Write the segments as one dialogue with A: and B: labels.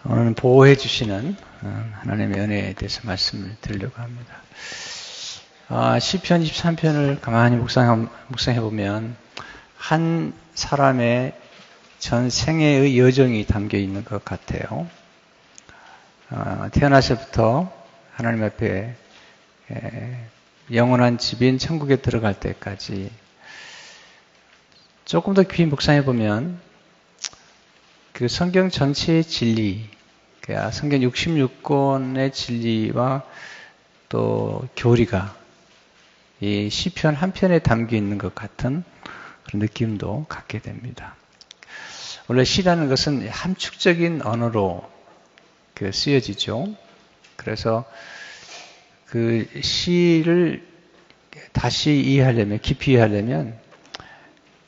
A: 오늘은 보호해 주시는 하나님의 은혜에 대해서 말씀을 드리려고 합니다. 시편 23편을 가만히 묵상해 보면 한 사람의 전 생애의 여정이 담겨 있는 것 같아요. 태어나서부터 하나님 앞에 영원한 집인 천국에 들어갈 때까지 조금 더 깊이 묵상해 보면 그 성경 전체의 진리, 성경 66권의 진리와 또 교리가 이 시편 한 편에 담겨 있는 것 같은 그런 느낌도 갖게 됩니다. 원래 시라는 것은 함축적인 언어로 쓰여지죠. 그래서 그 시를 다시 이해하려면, 깊이 이해하려면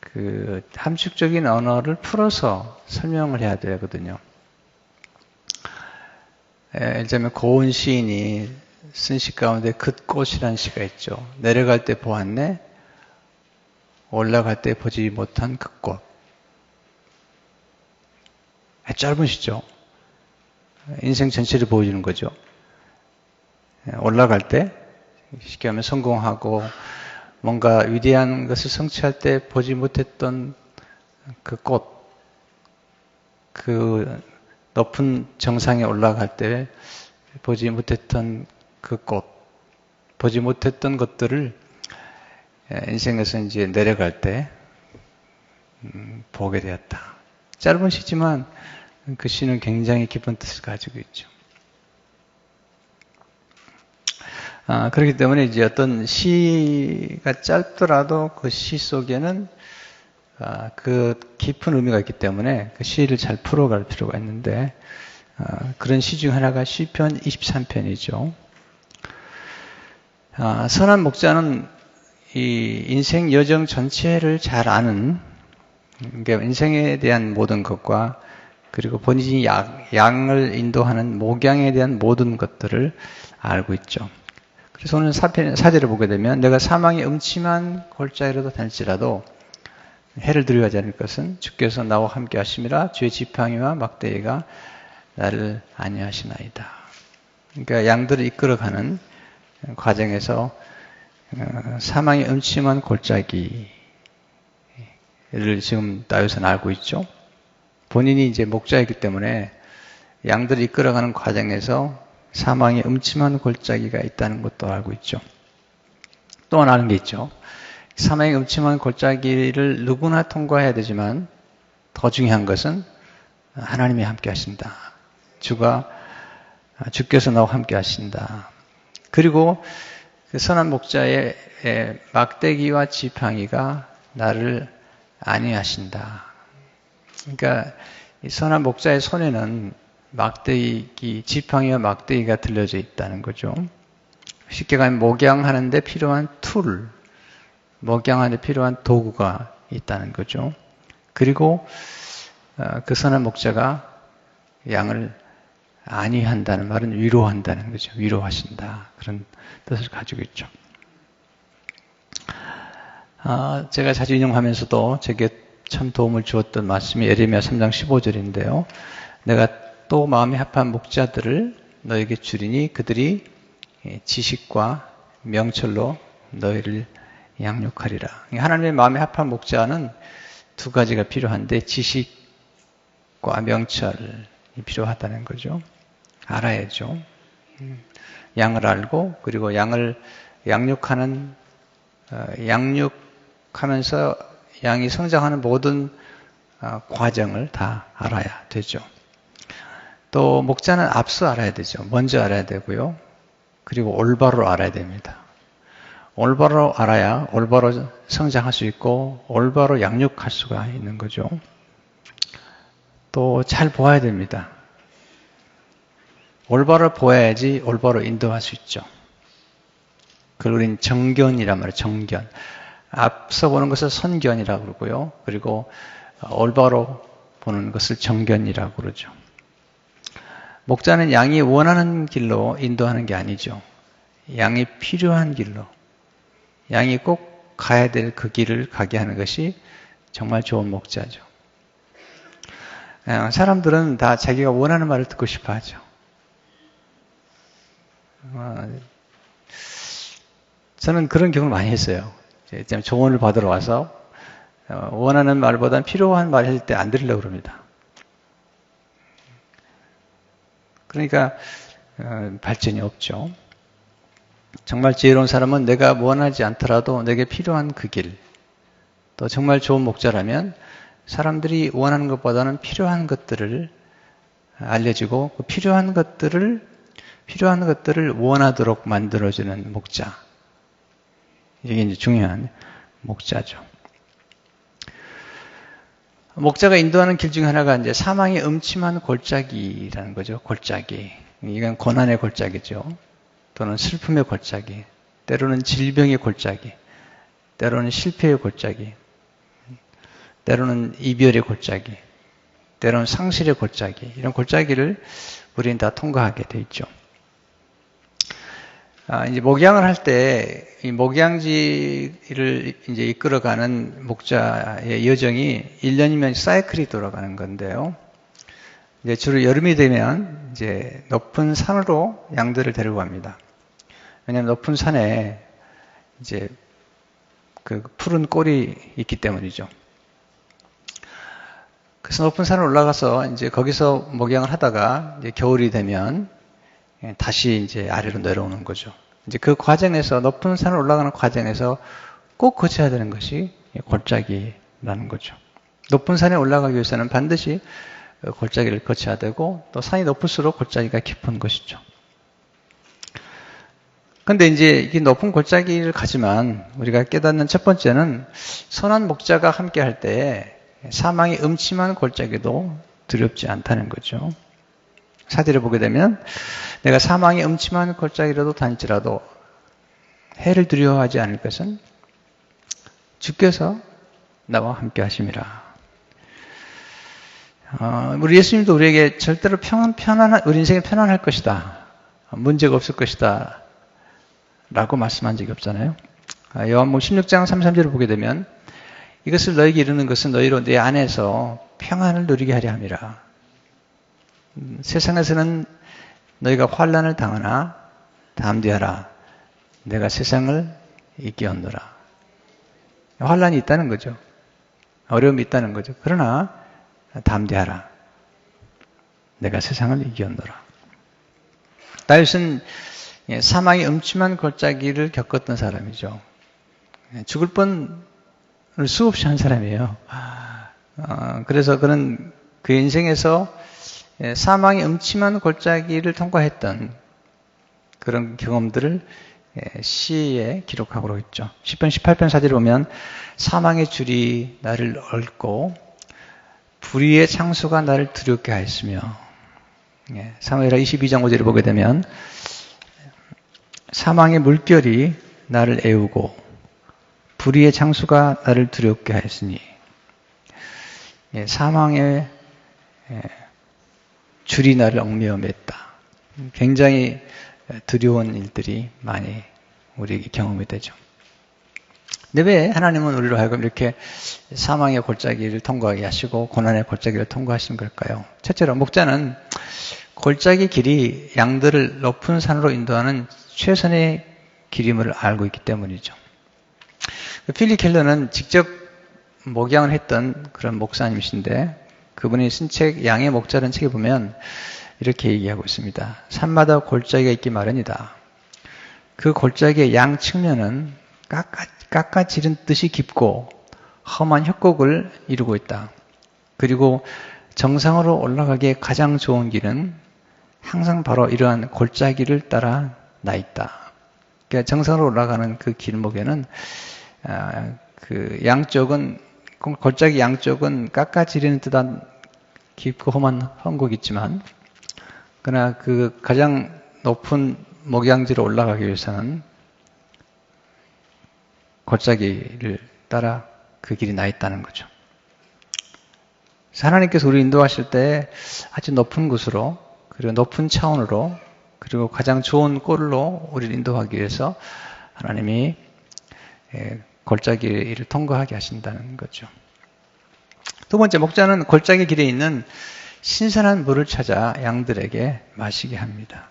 A: 그 함축적인 언어를 풀어서 설명을 해야 되거든요. 예를 들면 고은 시인이 쓴 시 가운데 긋꽃이라는 시가 있죠. 내려갈 때 보았네, 올라갈 때 보지 못한 긋꽃. 짧은 시죠. 인생 전체를 보여주는 거죠. 올라갈 때 쉽게 하면 성공하고 뭔가 위대한 것을 성취할 때 보지 못했던 그 꽃, 그 높은 정상에 올라갈 때 보지 못했던 그 꽃, 보지 못했던 것들을 인생에서 이제 내려갈 때 보게 되었다. 짧은 시지만 그 시는 굉장히 깊은 뜻을 가지고 있죠. 그렇기 때문에 이제 어떤 시가 짧더라도 그 시 속에는 그 깊은 의미가 있기 때문에 그 시를 잘 풀어갈 필요가 있는데 그런 시 중 하나가 시편 23편이죠. 선한 목자는 이 인생 여정 전체를 잘 아는, 그러니까 인생에 대한 모든 것과 그리고 본인이 양을 인도하는 목양에 대한 모든 것들을 알고 있죠. 그래서 오늘 사절을 보게 되면 내가 사망의 음침한 골짜기로도 다닐지라도 해를 두려워하지 않을 것은 주께서 나와 함께 하심이라 주의 지팡이와 막대기가 나를 안위하시나이다. 그러니까 양들을 이끌어가는 과정에서 사망의 음침한 골짜기를 지금 다윗은 알고 있죠. 본인이 이제 목자이기 때문에 양들을 이끌어가는 과정에서 사망의 음침한 골짜기가 있다는 것도 알고 있죠. 또 하나 아는 게 있죠. 사망의 음침한 골짜기를 누구나 통과해야 되지만 더 중요한 것은 하나님이 함께 하신다. 주께서 나와 함께 하신다. 그리고 그 선한 목자의 막대기와 지팡이가 나를 안위하신다. 그러니까 이 선한 목자의 손에는 지팡이와 막대기가 들려져 있다는 거죠. 쉽게 가면 목양하는 데 필요한 목양하는 데 필요한 도구가 있다는 거죠. 그리고 그 선한 목자가 양을 안위한다는 말은 위로한다는 거죠. 위로하신다. 그런 뜻을 가지고 있죠. 제가 자주 인용하면서도 제게 참 도움을 주었던 말씀이 예레미야 3장 15절인데요. 내가 또 마음에 합한 목자들을 너에게 주리니 그들이 지식과 명철로 너희를 양육하리라. 하나님의 마음에 합한 목자는 두 가지가 필요한데 지식과 명철이 필요하다는 거죠. 알아야죠. 양을 알고 그리고 양을 양육하면서 양이 성장하는 모든 과정을 다 알아야 되죠. 또 목자는 앞서 알아야 되죠. 먼저 알아야 되고요. 그리고 올바로 알아야 됩니다. 올바로 알아야 올바로 성장할 수 있고 올바로 양육할 수가 있는 거죠. 또 잘 보아야 됩니다. 올바로 보아야지 올바로 인도할 수 있죠. 그걸 우리는 정견이란 말이에요. 정견. 앞서 보는 것을 선견이라고 그러고요. 그리고 올바로 보는 것을 정견이라고 그러죠. 목자는 양이 원하는 길로 인도하는 게 아니죠. 양이 필요한 길로, 양이 꼭 가야 될 그 길을 가게 하는 것이 정말 좋은 목자죠. 사람들은 다 자기가 원하는 말을 듣고 싶어 하죠. 저는 그런 경험을 많이 했어요. 조언을 받으러 와서 원하는 말보다는 필요한 말 할 때 안 들으려고 그럽니다. 그러니까 발전이 없죠. 정말 지혜로운 사람은 내가 원하지 않더라도 내게 필요한 그 길, 또 정말 좋은 목자라면 사람들이 원하는 것보다는 필요한 것들을 알려주고 그 필요한 것들을 원하도록 만들어주는 목자. 이게 이제 중요한 목자죠. 목자가 인도하는 길 중 하나가 이제 사망의 음침한 골짜기라는 거죠. 골짜기. 이건 고난의 골짜기죠. 또는 슬픔의 골짜기. 때로는 질병의 골짜기. 때로는 실패의 골짜기. 때로는 이별의 골짜기. 때로는 상실의 골짜기. 이런 골짜기를 우리는 다 통과하게 돼 있죠. 이제 목양을 할 때 이 목양지를 이제 이끌어가는 목자의 여정이 1년이면 사이클이 돌아가는 건데요. 이제 주로 여름이 되면 이제 높은 산으로 양들을 데리고 갑니다. 왜냐하면 높은 산에 이제 그 푸른 꼴이 있기 때문이죠. 그래서 높은 산을 올라가서 이제 거기서 목양을 하다가 이제 겨울이 되면 다시 이제 아래로 내려오는 거죠. 이제 그 과정에서 높은 산을 올라가는 과정에서 꼭 거쳐야 되는 것이 골짜기라는 거죠. 높은 산에 올라가기 위해서는 반드시 골짜기를 거쳐야 되고 또 산이 높을수록 골짜기가 깊은 것이죠. 근데 이제 이 높은 골짜기를 가지만 우리가 깨닫는 첫 번째는 선한 목자가 함께 할 때 사망의 음침한 골짜기도 두렵지 않다는 거죠. 사제를 보게 되면 내가 사망의 음침한 골짜기라도 다닐지라도 해를 두려워하지 않을 것은 주께서 나와 함께 하심이라. 우리 예수님도 우리에게 절대로 우리 인생이 편안할 것이다. 문제가 없을 것이다. 라고 말씀한 적이 없잖아요. 요한복음 16장 33절을 보게 되면 이것을 너에게 이루는 것은 너희로 내 안에서 평안을 누리게 하려 함이라. 세상에서는 너희가 환난을 당하나 담대하라. 내가 세상을 이기었노라. 환난이 있다는 거죠. 어려움이 있다는 거죠. 그러나 담대하라. 내가 세상을 이기었노라. 다윗은 사망의 음침한 골짜기를 겪었던 사람이죠. 죽을 뻔을 수없이 한 사람이에요. 그래서 그는 그 인생에서 사망의 음침한 골짜기를 통과했던 그런 경험들을 시에 기록하고 있죠. 10편 18편 4절에 보면 사망의 줄이 나를 얽고 불의의 창수가 나를 두렵게 하였으며 사무엘하 22장 5절을 보게 되면 사망의 물결이 나를 애우고 불의의 창수가 나를 두렵게 하였으니 사망의 줄이 나를 얽매어 맸다. 굉장히 두려운 일들이 많이 우리에게 경험이 되죠. 근데 왜 하나님은 우리로 하여금 이렇게 사망의 골짜기를 통과하게 하시고 고난의 골짜기를 통과하시는 걸까요? 첫째로 목자는 골짜기 길이 양들을 높은 산으로 인도하는 최선의 길임을 알고 있기 때문이죠. 필리 켈러는 직접 목양을 했던 그런 목사님이신데 그분이 쓴 책 양의 목자라는 책에 보면 이렇게 얘기하고 있습니다. 산마다 골짜기가 있기 마련이다. 그 골짜기의 양 측면은 깎아지른 듯이 깊고 험한 협곡을 이루고 있다. 그리고 정상으로 올라가기에 가장 좋은 길은 항상 바로 이러한 골짜기를 따라 나 있다. 그러니까 정상으로 올라가는 그 길목에는 그 양쪽은 골짜기 양쪽은 깎아지르는 듯한 깊고 험한 험곡이 있지만 그러나 그 가장 높은 목양지로 올라가기 위해서는 골짜기를 따라 그 길이 나 있다는 거죠. 하나님께서 우리 인도하실 때 아주 높은 곳으로 그리고 높은 차원으로 그리고 가장 좋은 꼴로 우리를 인도하기 위해서 하나님이 골짜기를 통과하게 하신다는 거죠. 두 번째, 목자는 골짜기 길에 있는 신선한 물을 찾아 양들에게 마시게 합니다.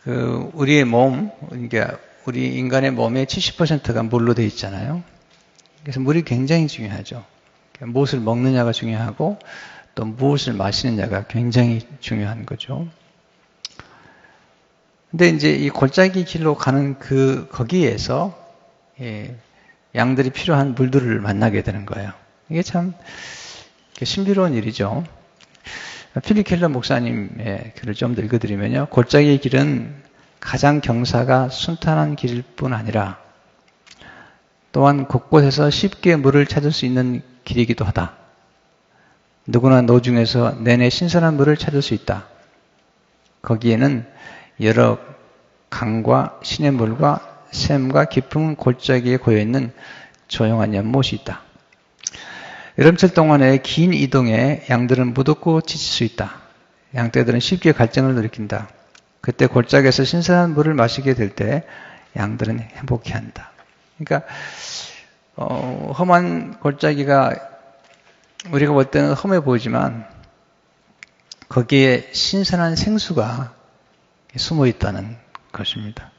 A: 우리의 몸, 그러니까 우리 인간의 몸의 70%가 물로 되어 있잖아요. 그래서 물이 굉장히 중요하죠. 무엇을 먹느냐가 중요하고 또 무엇을 마시느냐가 굉장히 중요한 거죠. 근데 이제 이 골짜기 길로 가는 거기에서 양들이 필요한 물들을 만나게 되는 거예요. 이게 참 신비로운 일이죠. 필립 켈러 목사님의 글을 좀 더 읽어드리면요. 골짜기의 길은 가장 경사가 순탄한 길일 뿐 아니라 또한 곳곳에서 쉽게 물을 찾을 수 있는 길이기도 하다. 누구나 노중에서 내내 신선한 물을 찾을 수 있다. 거기에는 여러 강과 시냇물과 샘과 깊은 골짜기에 고여있는 조용한 연못이 있다. 여름철 동안의 긴 이동에 양들은 무덥고 지칠 수 있다. 양떼들은 쉽게 갈증을 일으킨다. 그때 골짜기에서 신선한 물을 마시게 될 때 양들은 행복해한다. 그러니까 험한 골짜기가 우리가 볼 때는 험해 보이지만 거기에 신선한 생수가 숨어 있다는 것입니다.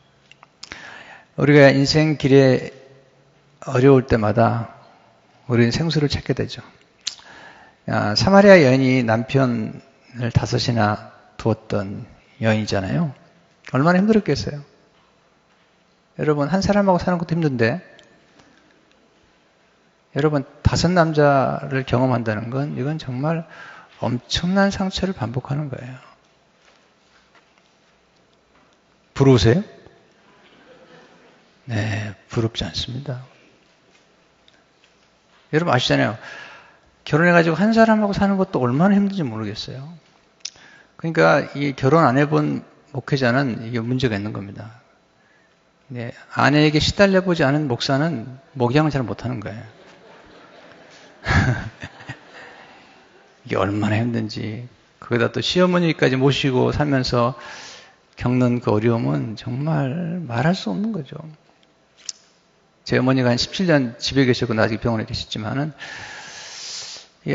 A: 우리가 인생 길에 어려울 때마다 우리는 생수를 찾게 되죠. 사마리아 여인이 남편을 5이나 두었던 여인이잖아요. 얼마나 힘들었겠어요. 여러분, 한 사람하고 사는 것도 힘든데 여러분 5 남자를 경험한다는 건 이건 정말 엄청난 상처를 반복하는 거예요. 부러우세요? 네, 부럽지 않습니다. 여러분 아시잖아요. 결혼해가지고 한 사람하고 사는 것도 얼마나 힘든지 모르겠어요. 그러니까 이 결혼 안 해본 목회자는 이게 문제가 있는 겁니다. 네, 아내에게 시달려보지 않은 목사는 목양을 잘 못하는 거예요. 이게 얼마나 힘든지. 거기다 또 시어머니까지 모시고 살면서 겪는 그 어려움은 정말 말할 수 없는 거죠. 제 어머니가 한 17년 집에 계셨고 아직 병원에 계시지만은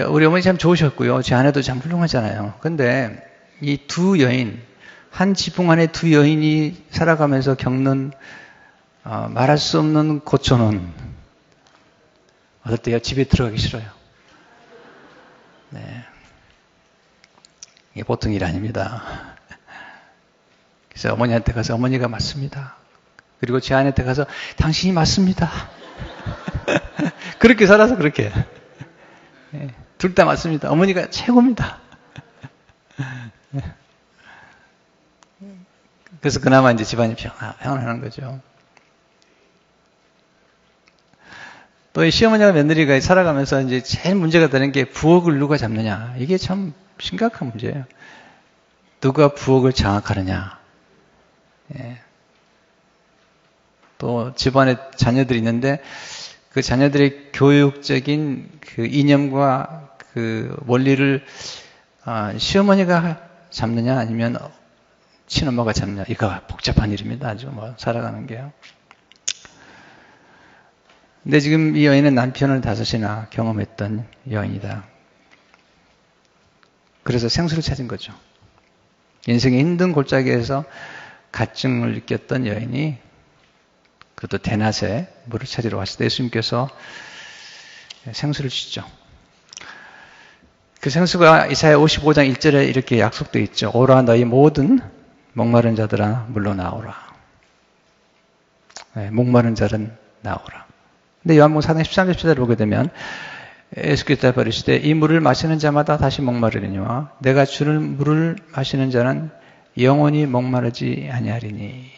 A: 우리 어머니 참 좋으셨고요. 제 아내도 참 훌륭하잖아요. 근데 이 2 여인, 한 지붕 안에 2 여인이 살아가면서 겪는 말할 수 없는 고초는 어떨 때요? 집에 들어가기 싫어요. 네, 이게 보통 일 아닙니다. 그래서 어머니한테 가서 어머니가 맞습니다. 그리고 제 아내한테 가서 당신이 맞습니다. 그렇게 살아서 그렇게. 네, 둘 다 맞습니다. 어머니가 최고입니다. 그래서 그나마 이제 집안이 평안하는 거죠. 또 이 시어머니와 며느리가 살아가면서 이제 제일 문제가 되는 게 부엌을 누가 잡느냐. 이게 참 심각한 문제예요. 누가 부엌을 장악하느냐. 예. 또 집안에 자녀들이 있는데 그 자녀들의 교육적인 그 이념과 그 원리를 시어머니가 잡느냐 아니면 친엄마가 잡느냐. 이거 복잡한 일입니다. 아주 살아가는 게요. 근데 지금 이 여인은 남편을 5이나 경험했던 여인이다. 그래서 생수를 찾은 거죠. 인생의 힘든 골짜기에서 갈증을 느꼈던 여인이 그것도 대낮에 물을 찾으러 왔을 때 예수님께서 생수를 주시죠. 그 생수가 이사야 55장 1절에 이렇게 약속되어 있죠. 오라 너희 모든 목마른 자들아 물로 나오라. 네, 목마른 자는 나오라. 근데 요한복음 4장 13절 14절을 보게 되면 예수께서 버리시되 이 물을 마시는 자마다 다시 목마르리니와 내가 주는 물을 마시는 자는 영원히 목마르지 아니하리니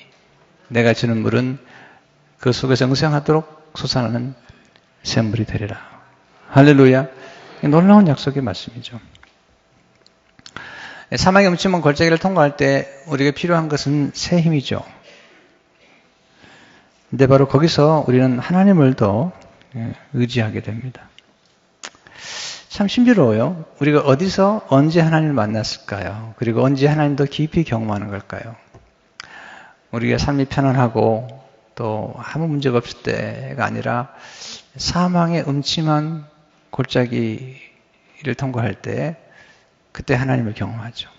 A: 내가 주는 물은 그 속에서 영생하도록 솟아나는 샘물이 되리라. 할렐루야. 놀라운 약속의 말씀이죠. 사막의 음침한 골짜기를 통과할 때 우리가 필요한 것은 새 힘이죠. 근데 바로 거기서 우리는 하나님을 더 의지하게 됩니다. 참 신비로워요. 우리가 어디서 언제 하나님을 만났을까요? 그리고 언제 하나님 더 깊이 경험하는 걸까요? 우리가 삶이 편안하고 또 아무 문제가 없을 때가 아니라 사망의 음침한 골짜기 통과할 때 그때 하나님을 경험하죠.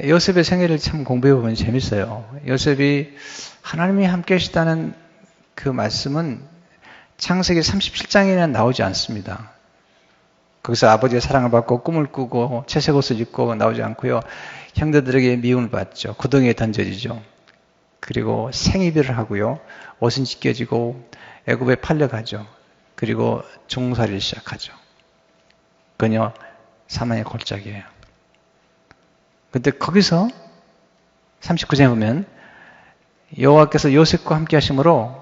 A: 요셉의 생애를 참 공부해보면 재밌어요. 요셉이 하나님이 함께 하시다는 그 말씀은 창세기 37장에는 나오지 않습니다. 거기서 아버지의 사랑을 받고 꿈을 꾸고 채색 옷을 입고 나오지 않고요. 형제들에게 미움을 받죠. 구덩이에 던져지죠. 그리고 생이별을 하고요. 옷은 찢겨지고 애굽에 팔려가죠. 그리고 종살이를 시작하죠. 그녀 사망의 골짜기예요. 근데 거기서 39장에 보면 여호와께서 요셉과 함께 하심으로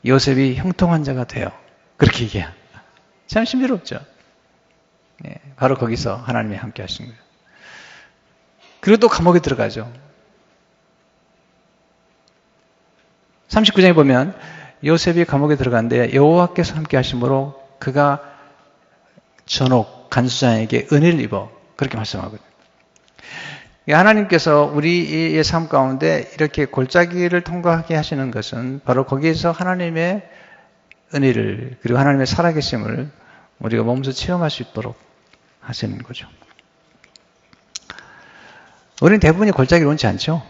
A: 요셉이 형통한 자가 돼요. 그렇게 얘기해요. 참 신비롭죠. 네, 바로 거기서 하나님이 함께 하신 거예요. 그리고 또 감옥에 들어가죠. 39장에 보면 요셉이 감옥에 들어갔는데 여호와께서 함께 하심으로 그가 전옥 간수장에게 은혜를 입어 그렇게 말씀하거든요. 하나님께서 우리의 삶 가운데 이렇게 골짜기를 통과하게 하시는 것은 바로 거기에서 하나님의 은혜를 그리고 하나님의 살아계심을 우리가 몸소 체험할 수 있도록 하시는 거죠. 우리는 대부분이 골짜기를 원치 않죠.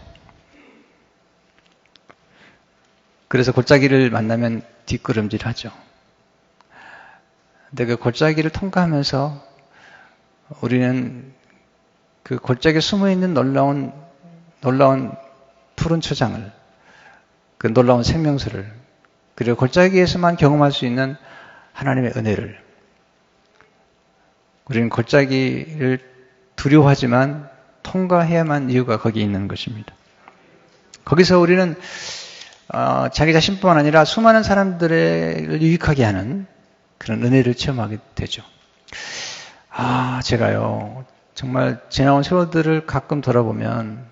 A: 그래서 골짜기를 만나면 뒷걸음질하죠. 근데 그 골짜기를 통과하면서 우리는 그 골짜기에 숨어있는 놀라운 푸른 초장을, 그 놀라운 생명수를, 그리고 골짜기에서만 경험할 수 있는 하나님의 은혜를, 우리는 골짜기를 두려워하지만 통과해야만 이유가 거기에 있는 것입니다. 거기서 우리는 자기 자신뿐만 아니라 수많은 사람들을 유익하게 하는 그런 은혜를 체험하게 되죠. 제가요, 정말 지나온 세월들을 가끔 돌아보면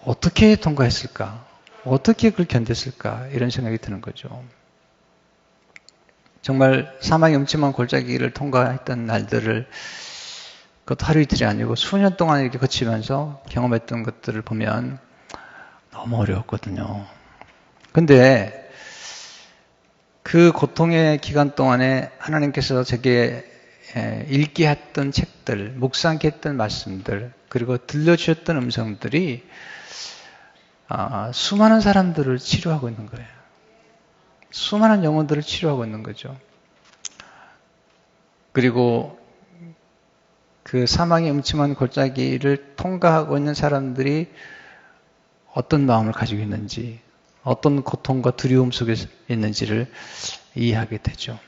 A: 어떻게 통과했을까? 어떻게 그걸 견뎠을까? 이런 생각이 드는 거죠. 정말 사망의 음침한 골짜기를 통과했던 날들을 그것도 하루 이틀이 아니고 수년 동안 이렇게 거치면서 경험했던 것들을 보면 너무 어려웠거든요. 근데 그 고통의 기간 동안에 하나님께서 제게 읽게 했던 책들, 묵상케 했던 말씀들, 그리고 들려주셨던 음성들이 수많은 사람들을 치료하고 있는 거예요. 수많은 영혼들을 치료하고 있는 거죠. 그리고 그 사망의 음침한 골짜기를 통과하고 있는 사람들이 어떤 마음을 가지고 있는지, 어떤 고통과 두려움 속에 있는지를 이해하게 되죠.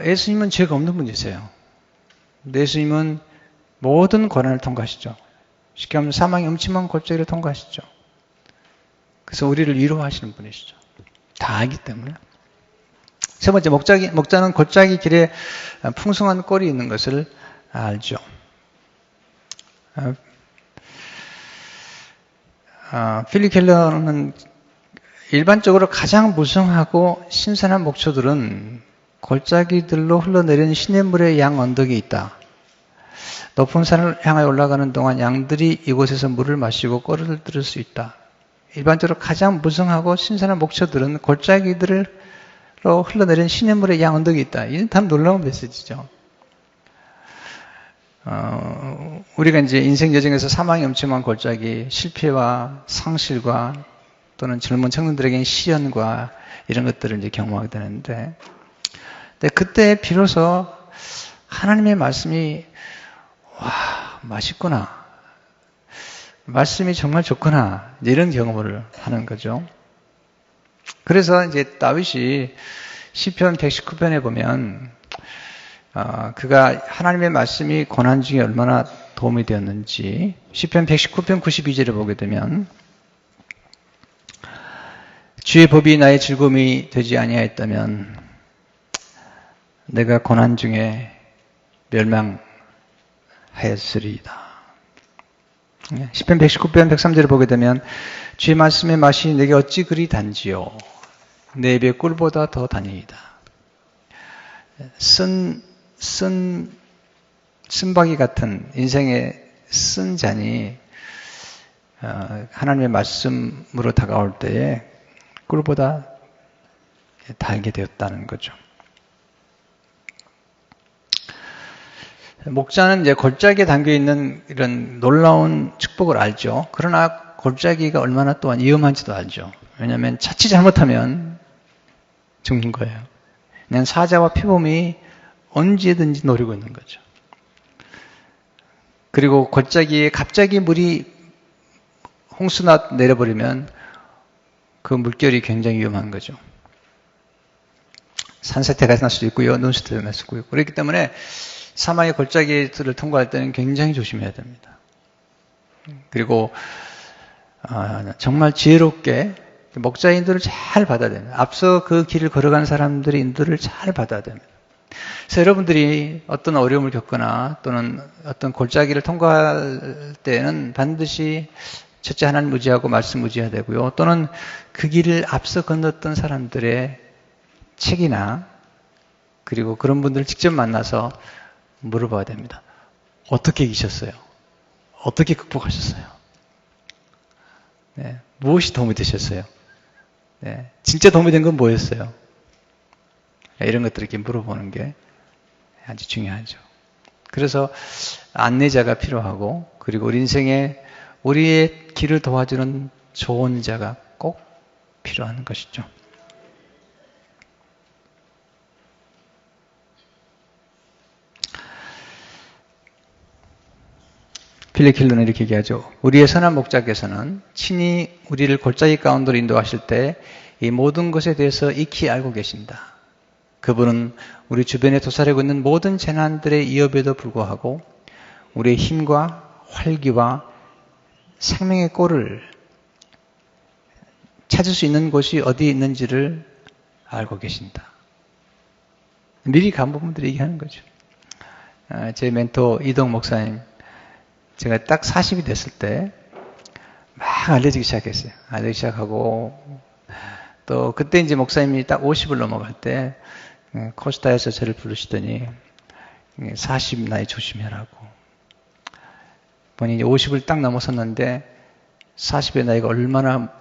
A: 예수님은 죄가 없는 분이세요. 예수님은 모든 고난을 통과하시죠. 쉽게 말하면 사망의 음침한 골짜기를 통과하시죠. 그래서 우리를 위로하시는 분이시죠. 다 알기 때문에. 세 번째, 목자는 골짜기 길에 풍성한 꼴이 있는 것을 알죠. 필립 켈러는 일반적으로 가장 무성하고 신선한 목초들은 골짜기들로 흘러내리는 시냇물의 양 언덕에 있다. 높은 산을 향하여 올라가는 동안 양들이 이곳에서 물을 마시고 꼴을 들을 수 있다. 일반적으로 가장 무성하고 신선한 목초들은 골짜기들로 흘러내리는 시냇물의 양 언덕에 있다. 이건 참 놀라운 메시지죠. 우리가 이제 인생 여정에서 사망이 엄청난 골짜기, 실패와 상실과 또는 젊은 청년들에게는 시련과 이런 것들을 이제 경험하게 되는데, 근데 그때 비로소 하나님의 말씀이 맛있구나. 말씀이 정말 좋구나. 이런 경험을 하는 거죠. 그래서 이제 다윗이 시편 119편에 보면 그가 하나님의 말씀이 고난 중에 얼마나 도움이 되었는지 시편 119편 92절을 보게 되면 주의 법이 나의 즐거움이 되지 아니하였다면 내가 고난 중에 멸망하였으리이다. 시편 119편 103절을 보게 되면 주의 말씀의 맛이 내게 어찌 그리 단지요 내 입의 꿀보다 더 다니이다. 쓴바기 같은 인생의 쓴 잔이 하나님의 말씀으로 다가올 때에 꿀보다 달게 되었다는 거죠. 목자는 이제 골짜기에 담겨 있는 이런 놀라운 축복을 알죠. 그러나 골짜기가 얼마나 또한 위험한지도 알죠. 왜냐하면 자칫 잘못하면 죽는 거예요. 그냥 사자와 표범이 언제든지 노리고 있는 거죠. 그리고 골짜기에 갑자기 물이 홍수나 내려버리면 그 물결이 굉장히 위험한 거죠. 산사태가 날 수도 있고요. 눈수태가 날 수도 있고. 그렇기 때문에 사막의 골짜기를 통과할 때는 굉장히 조심해야 됩니다. 그리고 정말 지혜롭게 목자의 인도를 잘 받아야 됩니다. 앞서 그 길을 걸어간 사람들의 인도를 잘 받아야 됩니다. 그래서 여러분들이 어떤 어려움을 겪거나 또는 어떤 골짜기를 통과할 때는 반드시 첫째 하나님 의지하고 말씀 의지해야 되고요. 또는 그 길을 앞서 건넜던 사람들의 책이나 그리고 그런 분들을 직접 만나서 물어봐야 됩니다. 어떻게 이기셨어요? 어떻게 극복하셨어요? 네, 무엇이 도움이 되셨어요? 네, 진짜 도움이 된 건 뭐였어요? 네, 이런 것들을 이렇게 물어보는 게 아주 중요하죠. 그래서 안내자가 필요하고 그리고 우리 인생에 우리의 길을 도와주는 조언자가 꼭 필요한 것이죠. 필리킬러는 이렇게 얘기하죠. 우리의 선한 목자께서는 친히 우리를 골짜기 가운데로 인도하실 때 이 모든 것에 대해서 익히 알고 계신다. 그분은 우리 주변에 도사리고 있는 모든 재난들의 위협에도 불구하고 우리의 힘과 활기와 생명의 꼴을 찾을 수 있는 곳이 어디에 있는지를 알고 계신다. 미리 간부분들이 얘기하는 거죠. 제 멘토 이동 목사님, 제가 딱 40이 됐을 때 막 알려지기 시작했어요. 알려지기 시작하고 또 그때 이제 목사님이 딱 50을 넘어갈 때 코스타에서 저를 부르시더니 40 나이 조심해라고. 본인이 50을 딱 넘어섰는데 40의 나이가 얼마나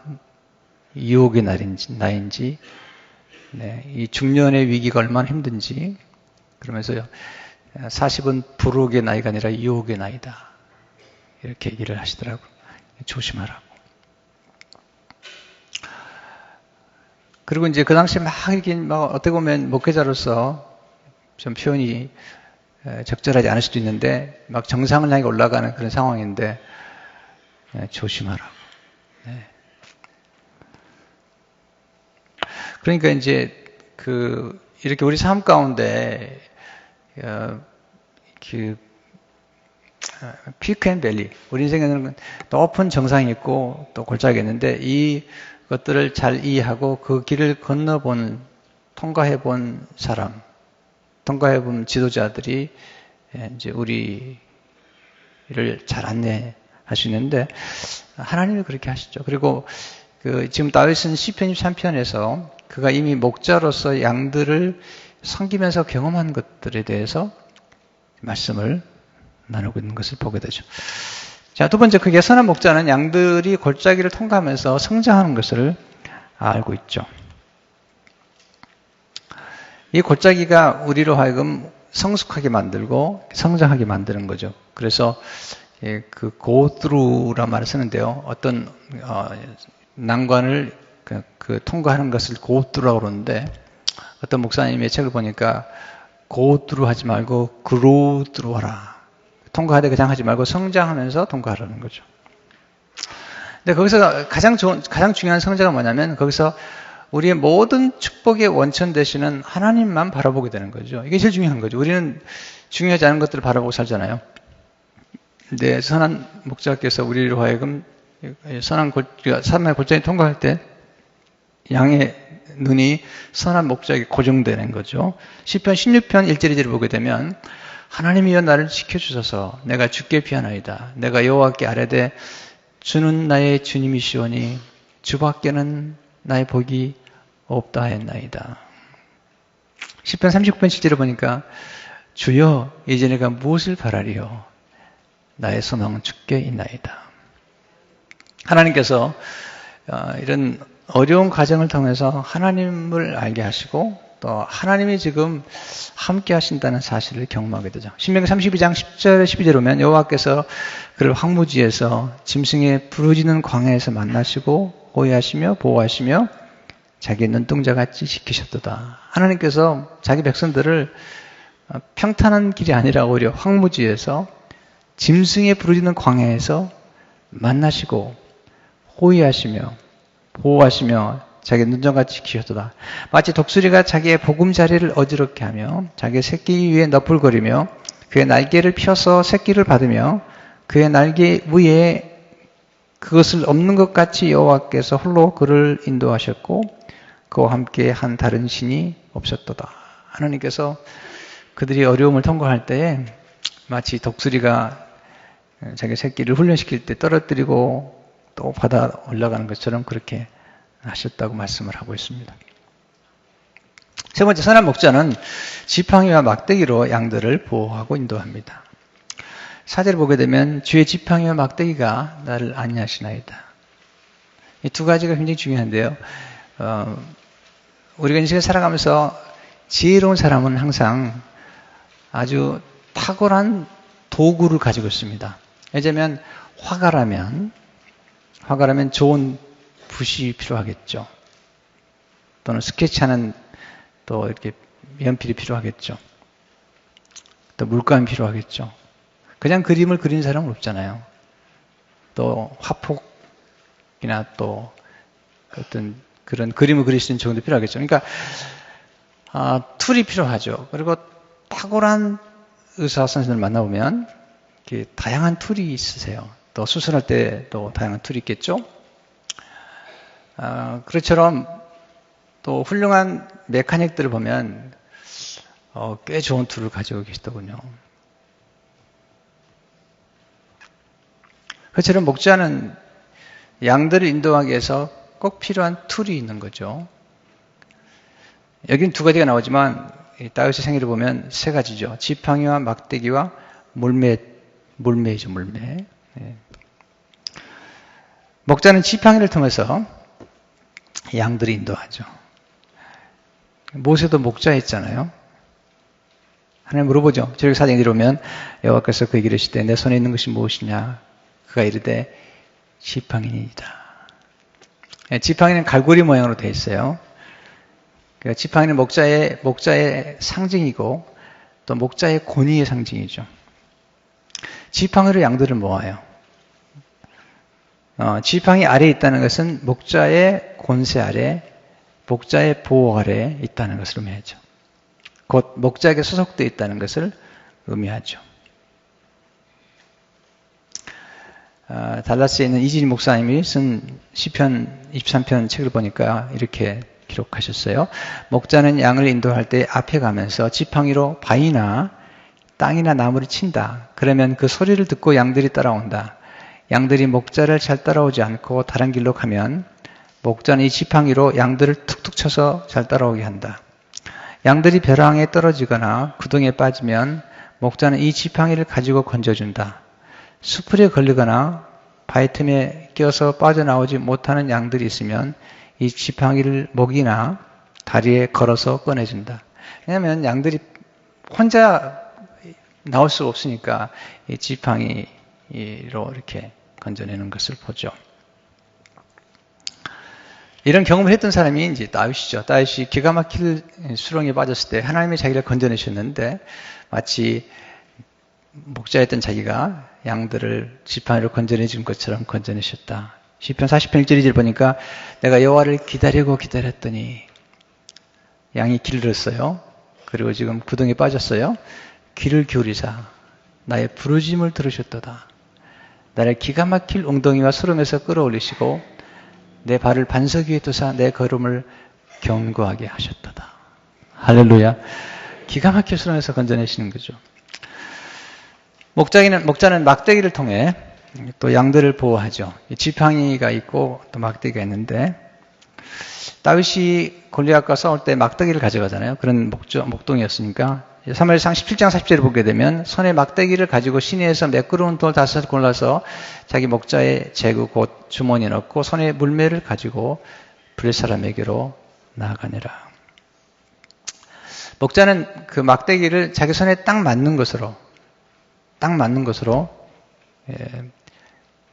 A: 유혹의 나이인지 네, 이 중년의 위기가 얼마나 힘든지 그러면서요 40은 불혹의 나이가 아니라 유혹의 나이다. 이렇게 얘기를 하시더라고요. 조심하라고. 그리고 이제 그 당시에 막 이렇게 어떻게 보면 목회자로서 좀 표현이 적절하지 않을 수도 있는데 막 정상을 향해 올라가는 그런 상황인데 조심하라고. 네. 그러니까 이제 이렇게 우리 삶 가운데 피크 앤 밸리 우리 인생에는 높은 정상이 있고 또 골짜기가 있는데 이것들을 잘 이해하고 그 길을 통과해본 사람, 통과해본 지도자들이 이제 우리를 잘 안내할 수 있는데 하나님이 그렇게 하시죠. 그리고 지금 다윗은 시편 23편에서 그가 이미 목자로서 양들을 섬기면서 경험한 것들에 대해서 말씀을 나누고 있는 것을 보게 되죠. 자, 두 번째, 그게 선한 목자는 양들이 골짜기를 통과하면서 성장하는 것을 알고 있죠. 이 골짜기가 우리로 하여금 성숙하게 만들고 성장하게 만드는 거죠. 그래서 그 고드루란 말을 쓰는데요. 어떤 난관을 통과하는 것을 고드루라고 그러는데 어떤 목사님의 책을 보니까 고드루 하지 말고 그로드루 하라. 통과하되 그냥 하지 말고 성장하면서 통과하라는 거죠. 근데 거기서 가장 중요한 성장은 뭐냐면 거기서 우리의 모든 축복의 원천 되시는 하나님만 바라보게 되는 거죠. 이게 제일 중요한 거죠. 우리는 중요하지 않은 것들을 바라보고 살잖아요. 근데 선한 목자께서 우리로 하여금 선한 골짜기 통과할 때 양의 눈이 선한 목자에게 고정되는 거죠. 시편 16편 1절 2절을 보게 되면 하나님이여 나를 지켜주소서 내가 주께 피하나이다. 내가 여호와께 아뢰되 주는 나의 주님이시오니 주밖에는 나의 복이 없다 했나이다. 시편 39편 7절을 보니까 주여 이제 내가 무엇을 바라리요 나의 소망은 주께 있나이다. 하나님께서 이런 어려운 과정을 통해서 하나님을 알게 하시고 또 하나님이 지금 함께 하신다는 사실을 경험하게 되죠. 신명기 32장 10절 12절 보면 여호와께서 그를 황무지에서 짐승의 부르짖는 광야에서 만나시고 호위하시며 보호하시며 자기 눈동자같이 지키셨도다. 하나님께서 자기 백성들을 평탄한 길이 아니라 오히려 황무지에서 짐승의 부르짖는 광야에서 만나시고 호위하시며 보호하시며 자기 눈동자같이 지키셨도다. 마치 독수리가 자기의 보금자리를 어지럽게 하며 자기의 새끼 위에 너풀거리며 그의 날개를 펴서 새끼를 받으며 그의 날개 위에 그것을 없는 것 같이 여호와께서 홀로 그를 인도하셨고 그와 함께 한 다른 신이 없었도다. 하나님께서 그들이 어려움을 통과할 때에 마치 독수리가 자기 새끼를 훈련시킬 때 떨어뜨리고 또 받아 올라가는 것처럼 그렇게 하셨다고 말씀을 하고 있습니다. 세 번째, 선한 목자는 지팡이와 막대기로 양들을 보호하고 인도합니다. 4절을 보게 되면 주의 지팡이와 막대기가 나를 안위하시나이다. 이 두 가지가 굉장히 중요한데요. 우리가 인생을 살아가면서 지혜로운 사람은 항상 아주 탁월한 도구를 가지고 있습니다. 예를 들면 화가라면 좋은 붓이 필요하겠죠. 또는 스케치하는 또 이렇게 연필이 필요하겠죠. 또 물감이 필요하겠죠. 그냥 그림을 그리는 사람은 없잖아요. 또 화폭이나 또 어떤 그런 그림을 그릴 수 있는 정도 필요하겠죠. 그러니까 툴이 필요하죠. 그리고 탁월한 의사 선생님을 만나보면 다양한 툴이 있으세요. 또 수술할 때도 다양한 툴이 있겠죠. 그것처럼 또 훌륭한 메카닉들을 보면 꽤 좋은 툴을 가지고 계시더군요. 그것처럼 목자는 양들을 인도하기 위해서 꼭 필요한 툴이 있는 거죠. 여기는 두 가지가 나오지만 다윗의 생애를 보면 세 가지죠. 지팡이와 막대기와 몰매이죠, 몰매. 네. 목자는 지팡이를 통해서 양들을 인도하죠. 모세도 목자였잖아요. 하나님 물어보죠. 저렇게 사정이 이르면 여호와께서 그에게 이르시되 내 손에 있는 것이 무엇이냐? 그가 이르되 지팡이니이다. 지팡이는 갈고리 모양으로 되어 있어요. 지팡이는 목자의 상징이고 또 목자의 권위의 상징이죠. 지팡이로 양들을 모아요. 지팡이 아래에 있다는 것은 목자의 권세 아래, 목자의 보호 아래에 있다는 것을 의미하죠. 곧 목자에게 소속되어 있다는 것을 의미하죠. 달라스에 있는 이진희 목사님이 쓴 시편 23편 책을 보니까 이렇게 기록하셨어요. 목자는 양을 인도할 때 앞에 가면서 지팡이로 바위나 땅이나 나무를 친다. 그러면 그 소리를 듣고 양들이 따라온다. 양들이 목자를 잘 따라오지 않고 다른 길로 가면 목자는 이 지팡이로 양들을 툭툭 쳐서 잘 따라오게 한다. 양들이 벼랑에 떨어지거나 구덩이에 빠지면 목자는 이 지팡이를 가지고 건져준다. 수풀에 걸리거나 바위 틈에 껴서 빠져나오지 못하는 양들이 있으면 이 지팡이를 목이나 다리에 걸어서 꺼내준다. 왜냐하면 양들이 혼자 나올 수 없으니까 이 지팡이로 이렇게 건져내는 것을 보죠. 이런 경험을 했던 사람이 이제 다윗이죠. 다윗이 기가 막힐 수렁에 빠졌을 때 하나님이 자기를 건져내셨는데 마치 목자였던 자기가 양들을 지팡이로 건져내준 것처럼 건져내셨다. 시편 40편 1절 2절 보니까 내가 여호와를 기다렸더니 양이 길을 잃었어요. 그리고 지금 구덩이에 빠졌어요. 귀를 기울이사 나의 부르짖음을 들으셨도다. 나를 기가 막힐 웅덩이와 수렁에서 끌어올리시고 내 발을 반석 위에 두사 내 걸음을 견고하게 하셨도다. 할렐루야. 기가 막힐 수렁에서 건져내시는 거죠. 목자는 막대기를 통해 또 양들을 보호하죠. 지팡이가 있고 또 막대기가 있는데 다윗이 골리앗과 싸울 때 막대기를 가져가잖아요. 그런 목동이었으니까 사무엘상 17장 40절을 보게 되면 손에 막대기를 가지고 시내에서 매끄러운 돌 5을 골라서 자기 목자의 제구 곧 주머니에 넣고 손에 물매를 가지고 블레 사람에게로 나아가니라. 목자는 그 막대기를 자기 손에 딱 맞는 것으로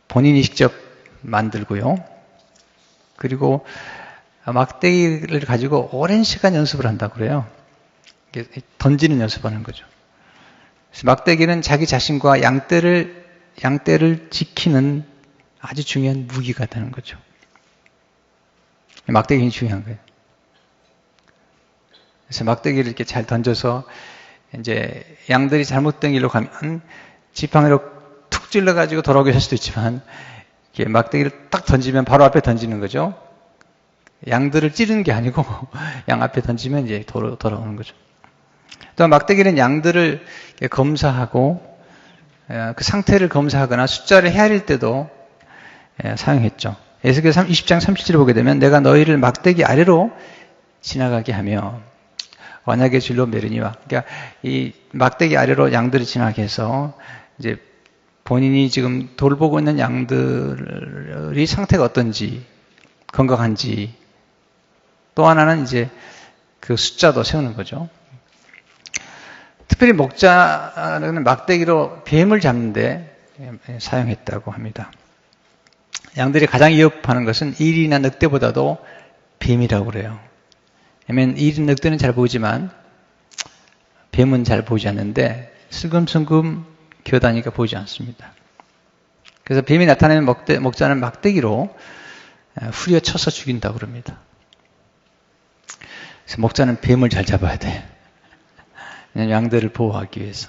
A: 본인이 직접 만들고요. 그리고 막대기를 가지고 오랜 시간 연습을 한다고 그래요. 던지는 연습하는 거죠. 그래서 막대기는 자기 자신과 양떼를 지키는 아주 중요한 무기가 되는 거죠. 막대기는 중요한 거예요. 그래서 막대기를 이렇게 잘 던져서 이제 양들이 잘못된 길로 가면 지팡이로 툭 찔러가지고 돌아오게 할 수도 있지만 이렇게 막대기를 딱 던지면 바로 앞에 던지는 거죠. 양들을 찌르는 게 아니고 양 앞에 던지면 이제 돌아오는 거죠. 또 막대기는 양들을 검사하고 그 상태를 검사하거나 숫자를 헤아릴 때도 사용했죠. 에스겔 20장 37절을 보게 되면 내가 너희를 막대기 아래로 지나가게 하며 언약의 줄로 메르니와, 그러니까 이 막대기 아래로 양들을 지나게 해서 이제 본인이 지금 돌보고 있는 양들이 상태가 어떤지, 건강한지, 또 하나는 이제 그 숫자도 세우는 거죠. 특별히 목자는 막대기로 뱀을 잡는데 사용했다고 합니다. 양들이 가장 위협하는 것은 일이나 늑대보다도 뱀이라고 그래요. 왜냐하면 일은 늑대는 잘 보이지만 뱀은 잘 보이지 않는데 슬금슬금 기어다니까 보이지 않습니다. 그래서 뱀이 나타나면 목자는 막대기로 후려쳐서 죽인다고 그럽니다. 그래서 목자는 뱀을 잘 잡아야 돼. 양들을 보호하기 위해서.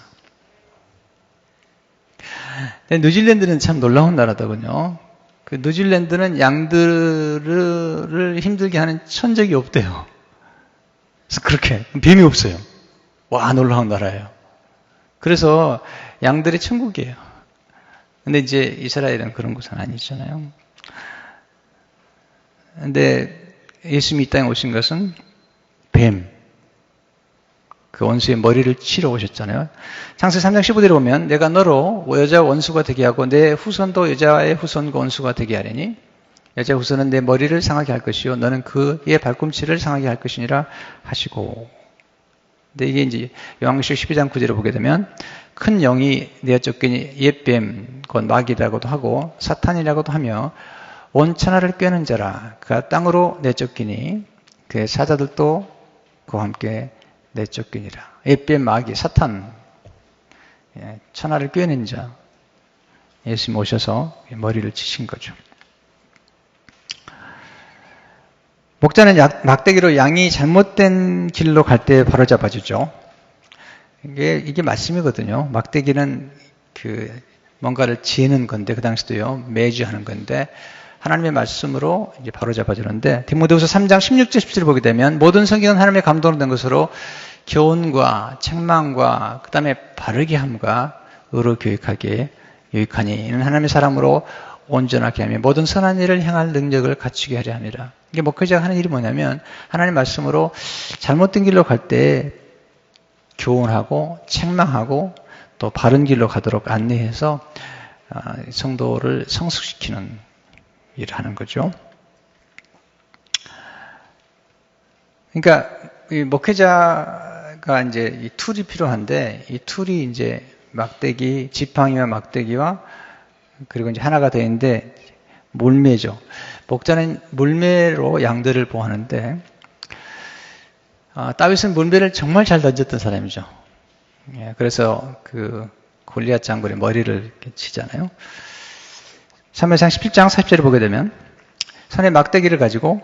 A: 뉴질랜드는 참 놀라운 나라더군요. 그 뉴질랜드는 양들을 힘들게 하는 천적이 없대요. 그래서 그렇게 뱀이 없어요. 와, 놀라운 나라예요. 그래서 양들의 천국이에요. 근데 이제 이스라엘은 그런 곳은 아니잖아요. 근데 예수님이 이 땅에 오신 것은 뱀, 그 원수의 머리를 치러 오셨잖아요. 창세기 3장 15절에 보면 내가 너로 여자 원수가 되게 하고 내 후손도 여자의 후손과 원수가 되게 하려니 여자 후손은 내 머리를 상하게 할 것이요 너는 그의 발꿈치를 상하게 할 것이니라 하시고. 근데 이게 이제 요한계시록 12장 9절을 보게 되면 큰 영이 내어 쫓기니 옛뱀 곧 마귀라고도 하고 사탄이라고도 하며 온 천하를 꿰는 자라 그가 땅으로 내쫓기니 그의 사자들도 그와 함께 내쫓기니라. 옛뱀 마귀 사탄, 천하를 꿰는 자, 예수님 오셔서 머리를 치신 거죠. 목자는 막대기로 양이 잘못된 길로 갈 때 바로잡아주죠. 이게 말씀이거든요. 막대기는 뭔가를 지는 건데, 그 당시도요, 매주 하는 건데, 하나님의 말씀으로 이제 바로잡아주는데, 디모데후서 3장 16절 17을 보게 되면, 모든 성경은 하나님의 감동으로 된 것으로 교훈과 책망과, 그 다음에 바르게 함과 의로 교육하게 유익하니, 이는 하나님의 사람으로 온전하게 하며 모든 선한 일을 행할 능력을 갖추게 하려 함이라. 이게 목회자가 하는 일이 뭐냐면 하나님 말씀으로 잘못된 길로 갈 때 교훈하고 책망하고 또 바른 길로 가도록 안내해서 성도를 성숙시키는 일을 하는 거죠. 그러니까 이 목회자가 이제 이 툴이 필요한데 이 툴이 이제 막대기, 지팡이와 막대기와 그리고 이제 하나가 되어 있는데 물매죠. 목자는 물매로 양들을 보호하는데 다윗은 물매를 정말 잘 던졌던 사람이죠. 그래서 그 골리앗 장군의 머리를 이렇게 치잖아요. 사무엘상 17장 40절을 보게 되면 손에 막대기를 가지고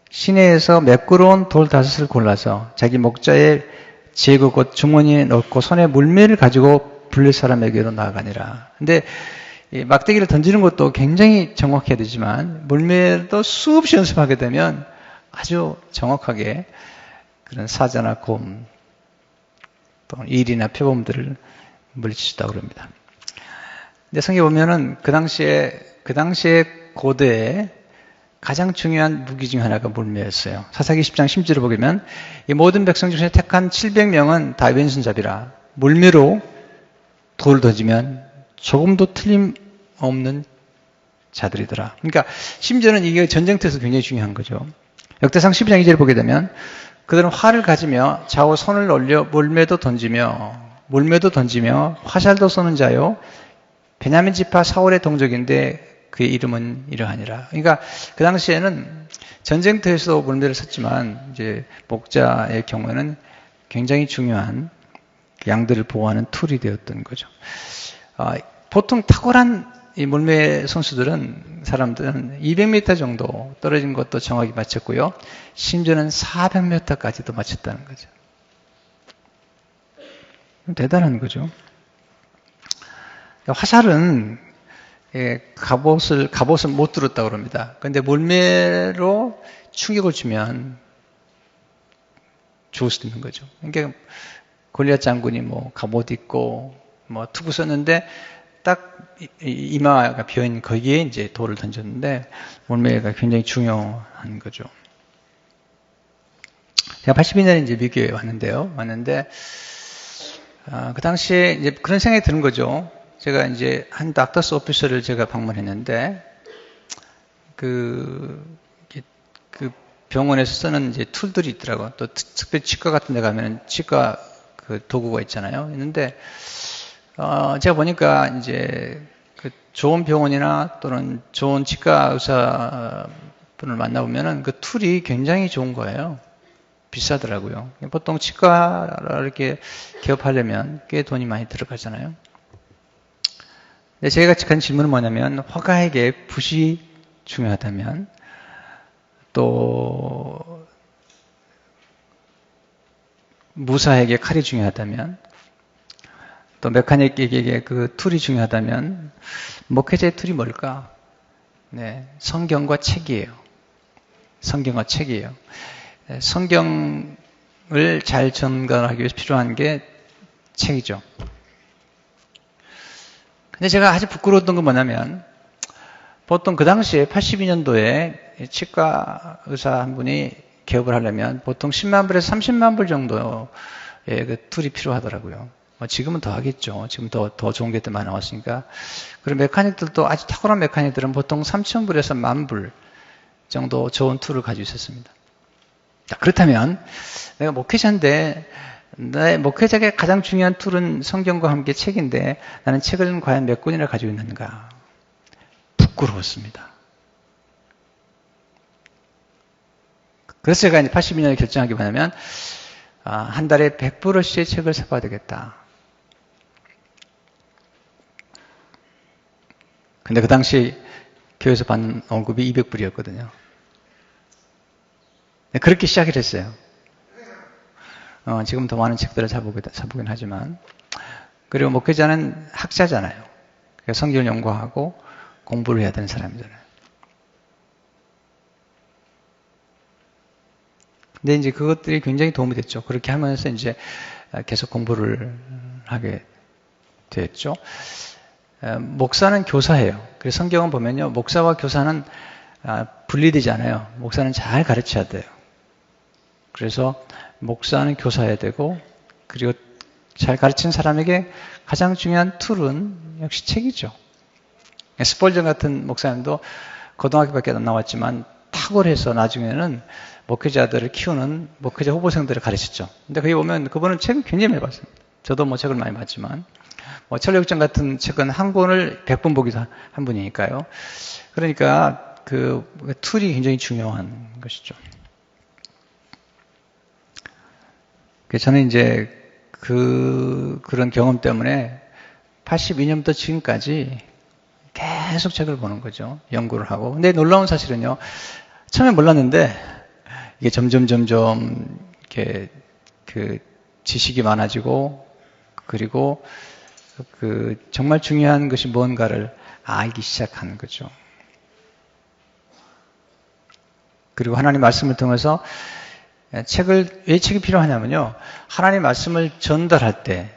A: 시내에서 매끄러운 돌 5을 골라서 자기 목자의 제구 곧 주머니에 넣고 손에 물매를 가지고 블레 사람에게로 나아가니라. 근데 이 막대기를 던지는 것도 굉장히 정확해야 되지만 물매도 수없이 연습하게 되면 아주 정확하게 그런 사자나 곰 또 일이나 표범들을 물리치셨다고 그럽니다. 근데 성경에 보면은 그 당시에 고대에 가장 중요한 무기 중 하나가 물매였어요. 사사기 10장 10절을 보면 이 모든 백성 중에 택한 700명은 다 왼손잡이라 물매로 돌을 던지면 조금도 틀림없는 자들이더라. 그러니까 심지어는 이게 전쟁터에서 굉장히 중요한 거죠. 역대상 12장 2절을 보게 되면 그들은 활을 가지며 좌우 손을 올려 물매도 던지며 화살도 쏘는 자요. 베냐민 지파 사울의 동족인데 그의 이름은 이러하니라. 그러니까 그 당시에는 전쟁터에서도 물매를 썼지만 이제 목자의 경우에는 굉장히 중요한 양들을 보호하는 툴이 되었던 거죠. 보통 탁월한 이 물매 선수들은 사람들은 200m 정도 떨어진 것도 정확히 맞췄고요. 심지어는 400m까지도 맞췄다는 거죠. 대단한 거죠. 화살은 갑옷을 못 들었다고 그럽니다. 그런데 물매로 충격을 주면 죽을 수도 있는 거죠. 그러니까 골리앗 장군이 갑옷 입고 투구 썼는데 딱 이마가 비어있는 거기에 이제 돌을 던졌는데 물매가 굉장히 중요한 거죠. 제가 82년에 이제 미국에 왔는데 그 당시에 이제 그런 생각이 드는 거죠. 제가 이제 한 닥터스 오피스를 제가 방문했는데 그 병원에서 쓰는 이제 툴들이 있더라고요. 또 특별히 치과 같은 데 가면 치과 그 도구가 있잖아요. 있는데 제가 보니까 이제 그 좋은 병원이나 또는 좋은 치과 의사 분을 만나보면은 그 툴이 굉장히 좋은 거예요. 비싸더라고요. 보통 치과를 이렇게 개업하려면 꽤 돈이 많이 들어가잖아요. 근데 제가 한 질문은 뭐냐면, 화가에게 붓이 중요하다면, 또 무사에게 칼이 중요하다면, 또 메카닉에게 그 툴이 중요하다면 목회자의 툴이 뭘까? 네, 성경과 책이에요. 성경과 책이에요. 네, 성경을 잘 전달하기 위해서 필요한 게 책이죠. 근데 제가 아주 부끄러웠던 건 뭐냐면 보통 그 당시에 82년도에 치과 의사 한 분이 개업을 하려면 보통 10만 불에서 30만 불 정도의 그 툴이 필요하더라고요. 지금은 더 하겠죠. 지금 더 좋은 게 더 많이 나왔으니까. 그리고 메카닉들도 아주 탁월한 메카닉들은 보통 3,000불에서 10,000불 정도 좋은 툴을 가지고 있었습니다. 자, 그렇다면 내가 목회자인데 나의 목회자에게 가장 중요한 툴은 성경과 함께 책인데 나는 책을 과연 몇 권이나 가지고 있는가? 부끄러웠습니다. 그래서 제가 이제 82년에 결정한 게 뭐냐면 한 달에 100브러시의 책을 사봐야 되겠다. 근데 그 당시 교회에서 받는 월급이 200불이었거든요. 그렇게 시작을 했어요. 지금 더 많은 책들을 사보긴 하지만. 그리고 목회자는 학자잖아요. 그러니까 성경을 연구하고 공부를 해야 되는 사람이잖아요. 근데 이제 그것들이 굉장히 도움이 됐죠. 그렇게 하면서 이제 계속 공부를 하게 됐죠. 목사는 교사예요. 그래서 성경을 보면요. 목사와 교사는 분리되지 않아요. 목사는 잘 가르쳐야 돼요. 그래서 목사는 교사해야 되고 그리고 잘 가르치는 사람에게 가장 중요한 툴은 역시 책이죠. 스펄전 같은 목사님도 고등학교밖에 안 나왔지만 탁월해서 나중에는 목회자들을 키우는 목회자 후보생들을 가르쳤죠. 근데 거기 보면 그분은 책을 굉장히 많이 봤습니다. 저도 책을 많이 봤지만 철력전 같은 책은 한 권을 100번 보기도 한 분이니까요. 그러니까 그 툴이 굉장히 중요한 것이죠. 저는 이제 그런 경험 때문에 82년부터 지금까지 계속 책을 보는 거죠. 연구를 하고. 근데 놀라운 사실은요. 처음에 몰랐는데 이게 점점 이렇게 그 지식이 많아지고 그리고 정말 중요한 것이 뭔가를 알기 시작하는 거죠. 그리고 하나님 말씀을 통해서 왜 책이 필요하냐면요. 하나님 말씀을 전달할 때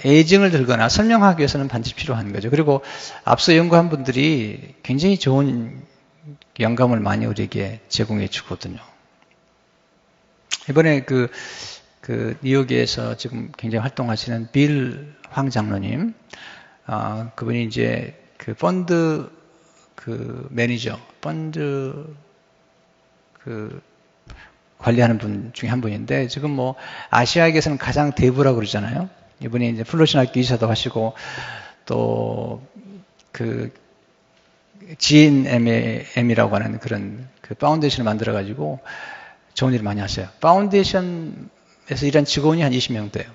A: 애증을 들거나 설명하기 위해서는 반드시 필요한 거죠. 그리고 앞서 연구한 분들이 굉장히 좋은 영감을 많이 우리에게 제공해 주거든요. 이번에 그 뉴욕에서 지금 굉장히 활동하시는 빌 황장로님, 그분이 이제 그 펀드 매니저, 펀드 관리하는 분 중에 한 분인데, 지금 뭐 아시아에게서는 가장 대부라고 그러잖아요. 이분이 이제 플로신 학교 이사도 하시고, 또 GNM이라고 하는 그런 파운데이션을 만들어가지고 좋은 일을 많이 하세요. 파운데이션에서 일한 직원이 한 20명 돼요.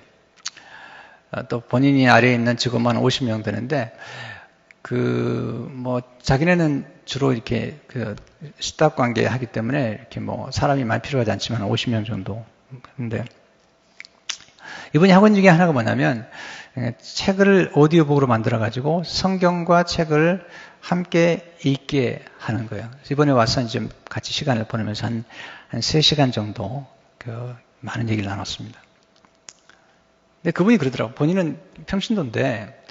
A: 또 본인이 아래에 있는 직원만 50명 되는데, 자기네는 주로 이렇게 스탑 관계 하기 때문에 이렇게 뭐 사람이 많이 필요하지 않지만 50명 정도. 근데 이분이 하고 있는 중에 하나가 뭐냐면, 책을 오디오북으로 만들어가지고 성경과 책을 함께 읽게 하는 거예요. 이번에 와서 이제 같이 시간을 보내면서 한 3시간 정도 많은 얘기를 나눴습니다. 근데 그분이 그러더라고요. 본인은 평신도인데,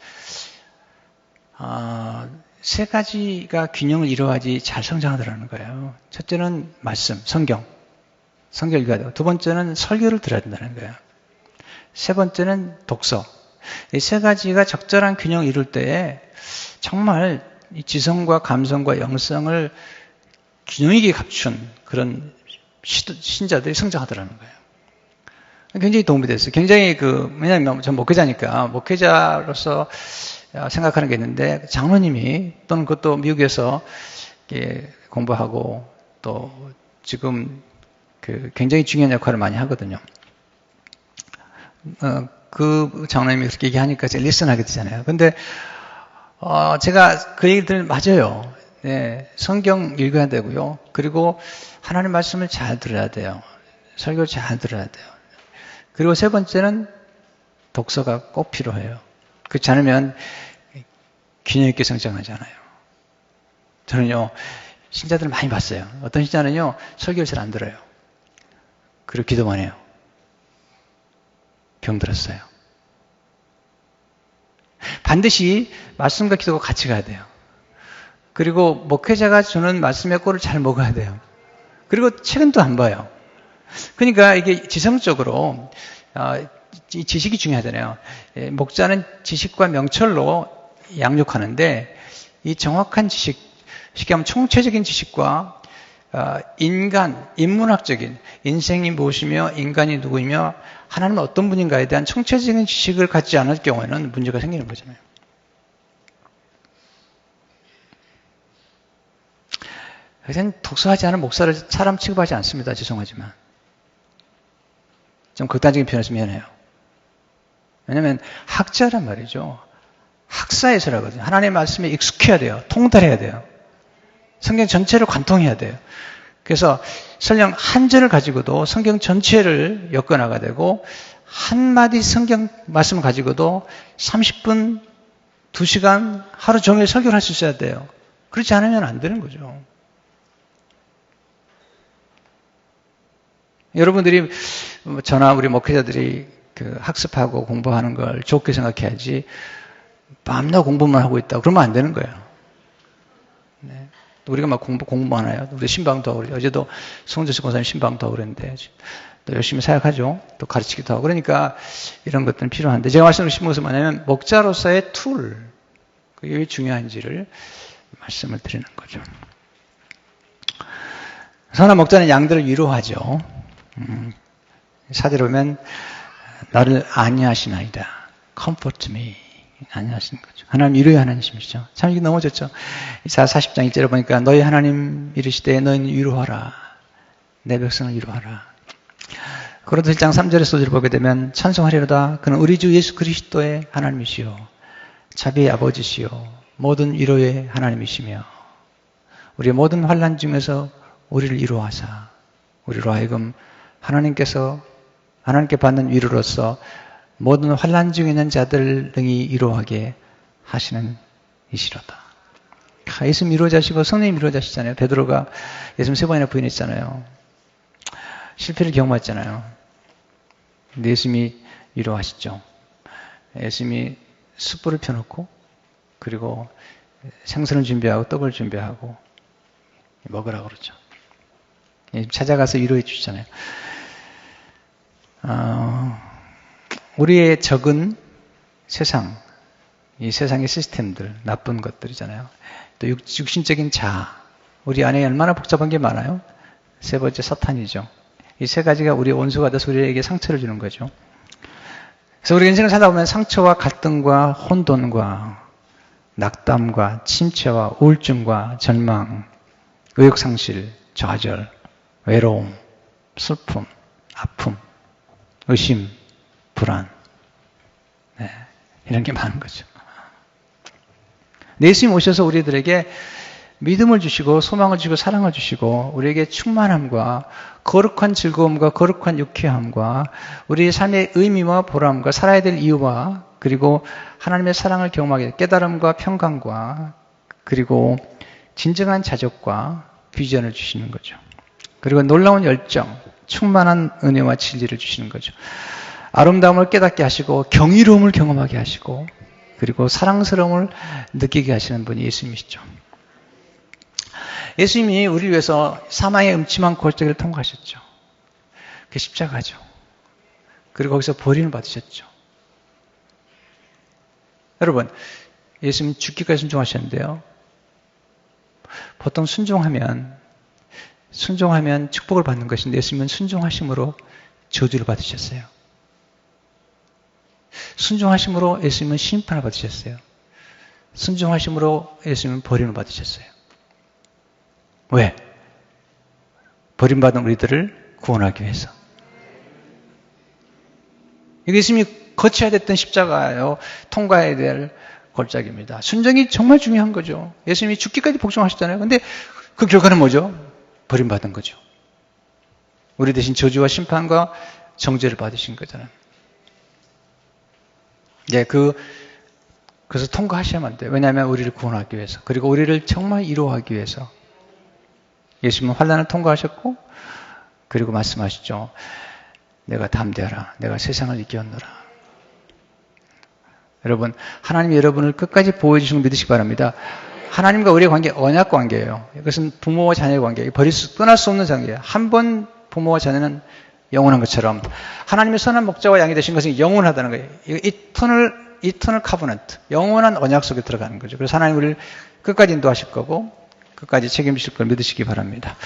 A: 3가지가 균형을 이루어야지 잘 성장하더라는 거예요. 첫째는 말씀, 성경 읽어야 되고, 두 번째는 설교를 들어야 된다는 거예요. 세 번째는 독서. 이 3가지가 적절한 균형을 이룰 때에 정말 이 지성과 감성과 영성을 균형 있게 갖춘 그런 신자들이 성장하더라는 거예요. 굉장히 도움이 됐어요. 굉장히 왜냐하면 전 목회자니까, 목회자로서 생각하는 게 있는데, 장로님이 또는 그것도 미국에서 공부하고 또 지금 굉장히 중요한 역할을 많이 하거든요. 그 장로님이 그렇게 얘기하니까 제가 리슨하게 되잖아요. 근데 제가 그 얘기를 들으면 맞아요. 네, 성경 읽어야 되고요. 그리고 하나님 말씀을 잘 들어야 돼요. 설교를 잘 들어야 돼요. 그리고 세 번째는 독서가 꼭 필요해요. 그렇지 않으면 균형 있게 성장하지 않아요. 저는요, 신자들을 많이 봤어요. 어떤 신자는요, 설교를 잘 안 들어요. 그리고 기도만 해요. 병들었어요. 반드시 말씀과 기도가 같이 가야 돼요. 그리고 목회자가 주는 말씀의 꼴을 잘 먹어야 돼요. 그리고 책은 또 안 봐요. 그러니까 이게 지성적으로 이 지식이 중요하잖아요. 목자는 지식과 명철로 양육하는데, 이 정확한 지식, 쉽게 하면 총체적인 지식과 인문학적인 인생이 무엇이며 인간이 누구이며 하나님은 어떤 분인가에 대한 총체적인 지식을 갖지 않을 경우에는 문제가 생기는 거잖아요. 그래서 독서하지 않은 목사를 사람 취급하지 않습니다. 죄송하지만. 좀 극단적인 표현에서 미안해요. 왜냐하면 학자란 말이죠. 학사에서라거든요. 하나님의 말씀에 익숙해야 돼요. 통달해야 돼요. 성경 전체를 관통해야 돼요. 그래서 설령 한 절을 가지고도 성경 전체를 엮어나가야 되고, 한마디 성경 말씀을 가지고도 30분, 2시간, 하루 종일 설교를 할 수 있어야 돼요. 그렇지 않으면 안 되는 거죠. 여러분들이 저나 우리 목회자들이 학습하고 공부하는 걸 좋게 생각해야지, 밤낮 공부만 하고 있다 그러면 안 되는 거예요. 네. 우리가 막 공부만 해요. 우리 신방도 하고 그러죠. 어제도 송재수 권사님 신방도 하고 그랬는데, 또 열심히 사역하죠. 또 가르치기도 하고. 그러니까 이런 것들은 필요한데, 제가 말씀드린 것은 뭐냐면 목자로서의 툴, 그게 왜 중요한지를 말씀을 드리는 거죠. 선한 목자는 양들을 위로하죠. 사제로 보면 나를 안위하시나이다. Comfort me. 안위하시는 거죠. 하나님 위로의 하나님이시죠. 참 이게 너무 좋죠. 이사야 40장 1절에 보니까 너희 하나님 이르시되 너희는 위로하라. 내 백성을 위로하라. 고린도 1장 3절의 소리를 보게 되면 찬송하리로다. 그는 우리 주 예수 그리스도의 하나님이시요 자비의 아버지시요 모든 위로의 하나님이시며 우리의 모든 환난 중에서 우리를 위로하사 우리로 하여금 하나님께 받는 위로로서 모든 환난 중에 있는 자들을 능히 위로하게 하시는 이시로다. 예수님 위로자시고 성령님 위로자시잖아요. 베드로가 예수님 3번이나 부인했잖아요. 실패를 경험했잖아요. 근데 예수님이 위로하시죠. 예수님이 숯불을 펴놓고 그리고 생선을 준비하고 떡을 준비하고 먹으라고 그러죠. 찾아가서 위로해 주시잖아요. 우리의 적은 세상, 이 세상의 시스템들, 나쁜 것들이잖아요. 또 육신적인 자아, 우리 안에 얼마나 복잡한 게 많아요. 세 번째 사탄이죠. 이 세 가지가 우리의 원수가 돼서 우리에게 상처를 주는 거죠. 그래서 우리 인생을 살다 보면 상처와 갈등과 혼돈과 낙담과 침체와 우울증과 절망, 의욕상실, 좌절, 외로움, 슬픔, 아픔, 의심, 불안, 네, 이런 게 많은 거죠. 예수님 오셔서 우리들에게 믿음을 주시고 소망을 주시고 사랑을 주시고 우리에게 충만함과 거룩한 즐거움과 거룩한 유쾌함과 우리의 삶의 의미와 보람과 살아야 될 이유와 그리고 하나님의 사랑을 경험하게 깨달음과 평강과 그리고 진정한 자족과 비전을 주시는 거죠. 그리고 놀라운 열정, 충만한 은혜와 진리를 주시는 거죠. 아름다움을 깨닫게 하시고 경이로움을 경험하게 하시고 그리고 사랑스러움을 느끼게 하시는 분이 예수님이시죠. 예수님이 우리를 위해서 사망의 음침한 골짜기를 통과하셨죠. 그게 십자가죠. 그리고 거기서 버림을 받으셨죠. 여러분, 예수님 죽기까지 순종하셨는데요. 보통 순종하면 축복을 받는 것인데 예수님은 순종하심으로 저주를 받으셨어요. 순종하심으로 예수님은 심판을 받으셨어요. 순종하심으로 예수님은 버림을 받으셨어요. 왜? 버림받은 우리들을 구원하기 위해서. 이게 예수님이 거쳐야 됐던 십자가예요. 통과해야 될 골짜기입니다. 순종이 정말 중요한 거죠. 예수님이 죽기까지 복종하셨잖아요. 근데 그 결과는 뭐죠? 버림받은 거죠. 우리 대신 저주와 심판과 정죄를 받으신 거잖아요. 예, 그래서 통과하셔야만 돼요. 왜냐하면 우리를 구원하기 위해서. 그리고 우리를 정말 위로하기 위해서. 예수님은 환난을 통과하셨고, 그리고 말씀하시죠. 내가 담대하라. 내가 세상을 이겼노라. 여러분, 하나님이 여러분을 끝까지 보호해주시는 걸 믿으시기 바랍니다. 하나님과 우리의 관계, 언약 관계예요. 이것은 부모와 자녀의 관계예요. 떠날 수 없는 관계예요. 한 번 부모와 자녀는 영원한 것처럼 하나님의 선한 목자와 양이 되신 것은 영원하다는 거예요. 이터널 카버넌트, 영원한 언약 속에 들어가는 거죠. 그래서 하나님 우리를 끝까지 인도하실 거고 끝까지 책임지실 걸 믿으시기 바랍니다.